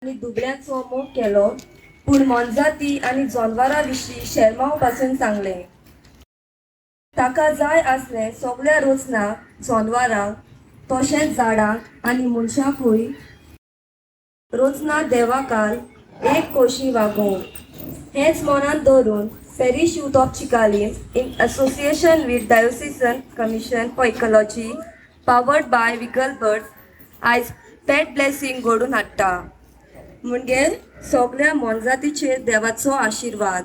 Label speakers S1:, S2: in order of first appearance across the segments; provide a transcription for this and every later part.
S1: आणि दुबळ्यांचो मोग केलो, पूण मोनजाती आनी जनावरां विशीं शर्माव पासून सांगले. ताका जाय आसले सगळ्या रोचनाक जनावरांक तशेंच झाडांक आनी मनशांकूय रोचना देवाकाल एक कोशी वागोवंक. हेच मनान दवरून Parish Youth of Chicalim, in association with Diocesan Commission for Ecology, powered by Vikalbirds, आयज पेट ब्लेसिंग घडून हाडटा. म्हणजे सगळ्या मोनजातीचेर देवाचो आशिर्वाद.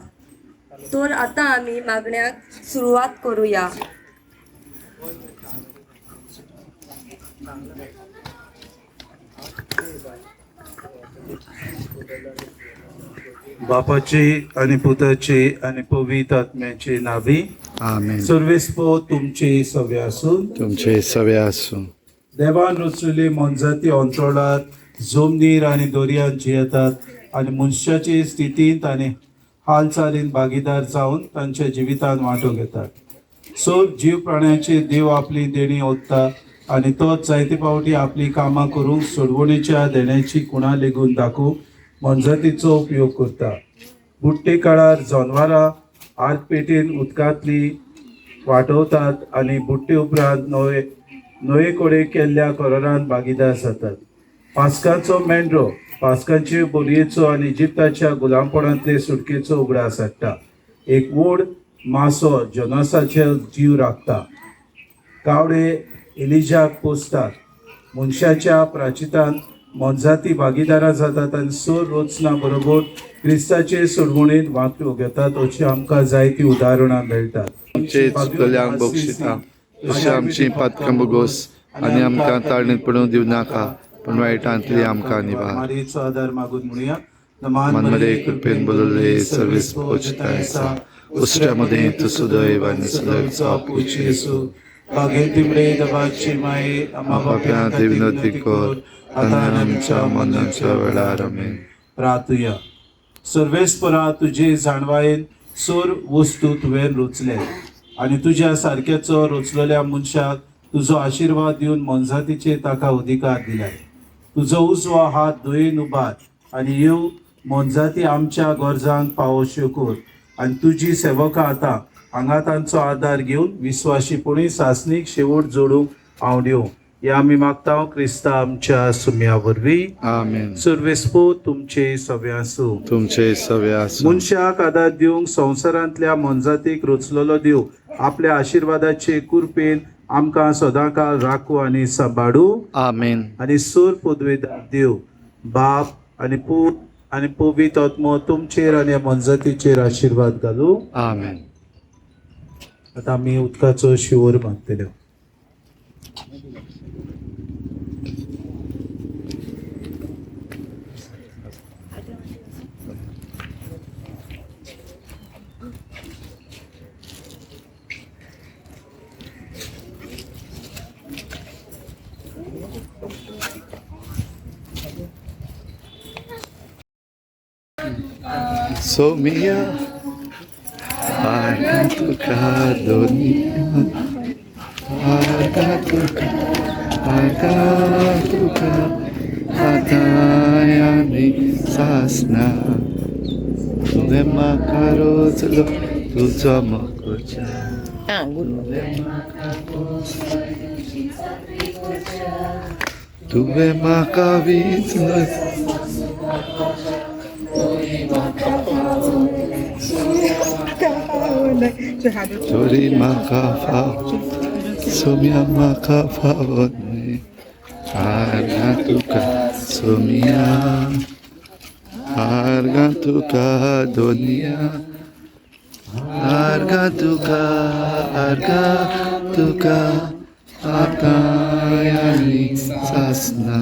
S1: तर आतां आमी मागण्याक सुरवात करुया.
S2: बापाचे आणि पुताचे आणि पवित्र आत्म्याचे नावी.
S3: आमेन.
S2: सर्वेस्पो तुमचे सवे आसून.
S3: तुमचे सवे आसूं.
S2: देवान रचलेले मोनजाती अंतराळात जमनीर आणि दर्यांत जियेतात आणि मनशाचे स्थितींत आणि हालचालीन भागीदार जावन तांच्या जिवितांत वांटो घेतात. सगळ्या जीव प्राण्याचे देव आपली देणी ओतता आणि तोच जायते फावटी आपली कामां करूंक सोडवणेच्या देण्याची कुणा लेगून दाखोवंक मोनजातीचो उपयोग करता. बुडटे काळार जनावरां आर्तपेटीन उदकांतली वाटवतात आणि बुडटे उपरांत न्हंये कोडे केल्ल्या कोरारांत भागीदार जातात. पास्काचो मेंढरो पास्काचे बोलयेचो आणि इजिप्ताच्या गुलामपणांतले सुटकेचो उगडास हाडटा. एक व्हड मासो जोनासाचे जीव राखता. कावडे एलिजाक पोसतात. मनशाच्या प्राचितांत मोनजाती भागीदारां जातात आणि सर रोचना बरोबर क्रिस्ताचे सोडवणेंत वांटो घेतात. अशी आमकां जायतीं उदाहरणां मेळटात.
S3: आमचे चुकल्यांक बक्षिता तशी आमची पातकां बोगोस आनी आमकां ताळणेंत पडूंक दिवं नाका, पूण वायटांतली आमकां निवार.
S2: मारीचो आदार मागून म्हणुया.
S3: मनमरे कृपेन बोलले सर्वेस पोचतायचा उष्ट्यामध्ये तू सुदैव आणि सुदैवचा पूज येसू.
S2: बागे तिमरे दबाची माये आम्हा
S3: बाप्या
S2: बाप्या
S3: विनंती कर आनी आमच्या मरणाच्या वेळार आमेन.
S2: प्रार्थया. सर्वेस्परा तुजे जाणवायेन सर वस्तू तुवें रुचले आणि तुझ्या सारक्याचो रुचलेल्या मनशाक तुजो आशिर्वाद दिवन मोनजातीचे ताका अधिकार दिलाय. तुजो उजवो हात दोयेन उबार आणि येव मोनजाती आमच्या गरजांक पावोश्यो कर आणि तुजी सेवकां आतां हांगा तांचो आदार घेवन विस्वाशीपणी सासणीक शेवट जोडूंक आवड्यो. हे आमी मागता क्रिस्ता आमच्या सुम्या वरवीं.
S3: आमेन.
S2: सर्वेस्पो तुमचे सवे आसूं.
S3: तुमचे सवे आसूं.
S2: मनशाक आदार दिवंक संवसारांतल्या मोनजातीक रचलेलो देव आपल्या आशिर्वादाचे कुरपेन आमकां सदांकाळ राखू आनी सांबाळू.
S3: आमेन.
S2: आनी सर पदवेदार देव बाप आनी पूत आनी पवित्र आत्मो तुमचेर आनी मोनजातीचेर आशिर्वाद घालू.
S3: आमेन.
S2: आतां आमी उदकाचो शिवर मागतल्यो.
S3: सोमिया आगा तुका दोनिया आगा तुका आतायानी सासना तुवें म्हाका रोचलो तुजो मोकोचा तुवें म्हाका विचलो चोरी म्हाका फाव सोम्या म्हाका फावोनी आर्गा तुका सोमिया आर्गा तुका दोनिया आर्गा तुका आतायानी सासना.